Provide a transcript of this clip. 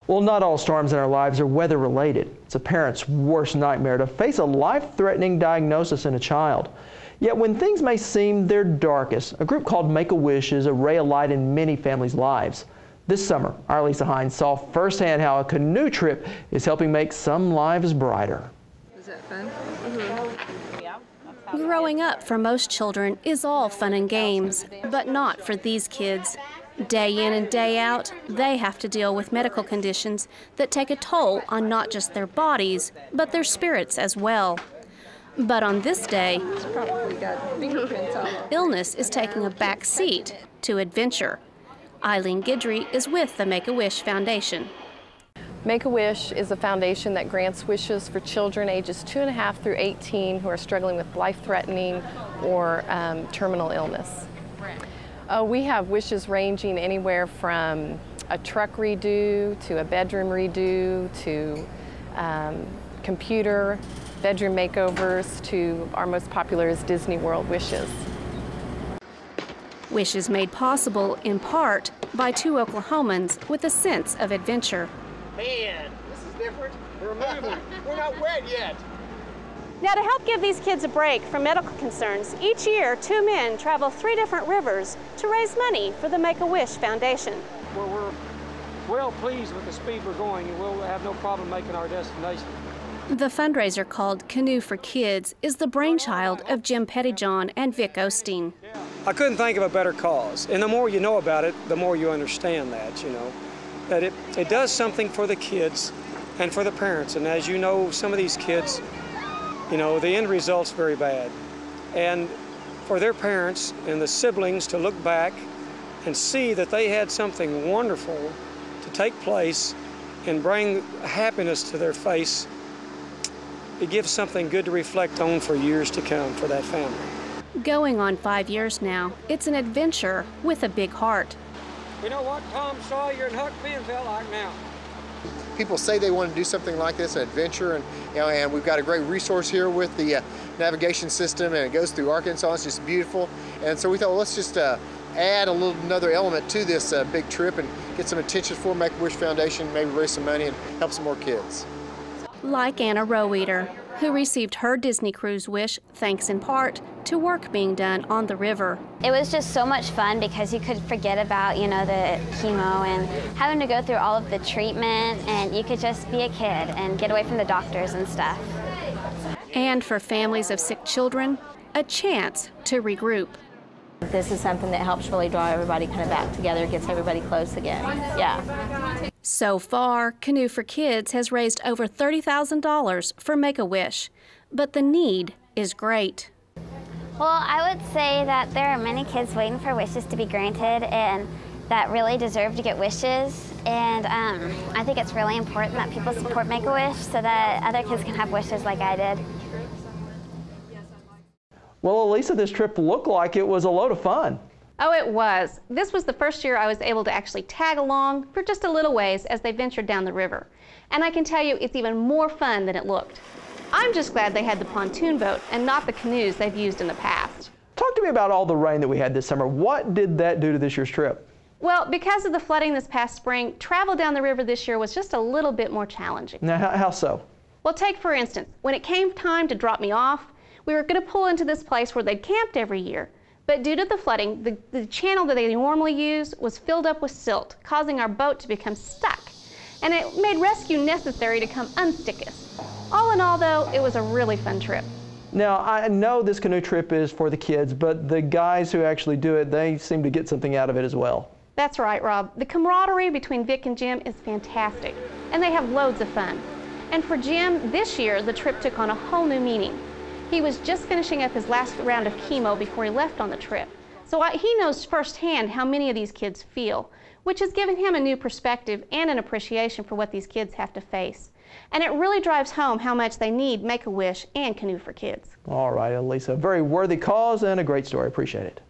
Well, not all storms in our lives are weather-related. It's a parent's worst nightmare to face a life-threatening diagnosis in a child. Yet when things may seem their darkest, a group called Make-A-Wish is a ray of light in many families' lives. This summer, our Lisa Hines saw firsthand how a canoe trip is helping make some lives brighter. Is that fun? Growing up for most children is all fun and games, but not for these kids. Day in and day out, they have to deal with medical conditions that take a toll on not just their bodies, but their spirits as well. But on this day, illness is taking a back seat to adventure. Eileen Guidry is with the Make-A-Wish Foundation. Make-A-Wish is a foundation that grants wishes for children ages 2.5 through 18 who are struggling with life-threatening or terminal illness. We have wishes ranging anywhere from a truck redo to a bedroom redo to computer, bedroom makeovers to our most popular is Disney World wishes. Wishes made possible in part by two Oklahomans with a sense of adventure. Man, this is different. We're moving. We're not wet yet. Now, to help give these kids a break from medical concerns, each year 2 men travel 3 different rivers to raise money for the Make-A-Wish Foundation. Well, we're well pleased with the speed we're going, and we'll have no problem making our destination. The fundraiser called Canoe for Kids is the brainchild of Jim Pettyjohn and Vic Osteen. I couldn't think of a better cause, and the more you know about it, the more you understand that, that it does something for the kids and for the parents. And as you know, some of these kids, the end result's very bad. And for their parents and the siblings to look back and see that they had something wonderful to take place and bring happiness to their face, it gives something good to reflect on for years to come for that family. Going on 5 years now, it's an adventure with a big heart. You know what Tom Sawyer and Huck Finn felt like now? People say they want to do something like this, an adventure, and we've got a great resource here with the navigation system, and it goes through Arkansas. It's just beautiful, and so we thought, well, let's just add another element to this big trip and get some attention for Make-A-Wish Foundation, maybe raise some money and help some more kids. Like Anna Roweeder, who received her Disney cruise wish thanks in part to work being done on the river. It was just so much fun because you could forget about, the chemo and having to go through all of the treatment, and you could just be a kid and get away from the doctors and stuff. And for families of sick children, a chance to regroup. This is something that helps really draw everybody kind of back together, gets everybody close again. Yeah. So far, Canoe for Kids has raised over $30,000 for Make-A-Wish, but the need is great. Well, I would say that there are many kids waiting for wishes to be granted and that really deserve to get wishes. And I think it's really important that people support Make-A-Wish so that other kids can have wishes like I did. Well, Elisa, this trip looked like it was a load of fun. Oh, it was. This was the first year I was able to actually tag along for just a little ways as they ventured down the river. And I can tell you it's even more fun than it looked. I'm just glad they had the pontoon boat and not the canoes they've used in the past. Talk to me about all the rain that we had this summer. What did that do to this year's trip? Well, because of the flooding this past spring, travel down the river this year was just a little bit more challenging. Now, how so? Well, take for instance, when it came time to drop me off, we were going to pull into this place where they'd camped every year. But due to the flooding, the channel that they normally use was filled up with silt, causing our boat to become stuck. And it made rescue necessary to come unstick us. All in all, though, it was a really fun trip. Now, I know this canoe trip is for the kids, but the guys who actually do it, they seem to get something out of it as well. That's right, Rob. The camaraderie between Vic and Jim is fantastic, and they have loads of fun. And for Jim, this year, the trip took on a whole new meaning. He was just finishing up his last round of chemo before he left on the trip. So he knows firsthand how many of these kids feel, which has given him a new perspective and an appreciation for what these kids have to face. And it really drives home how much they need Make-A-Wish and Canoe for Kids. All right, Elisa, a very worthy cause and a great story. Appreciate it.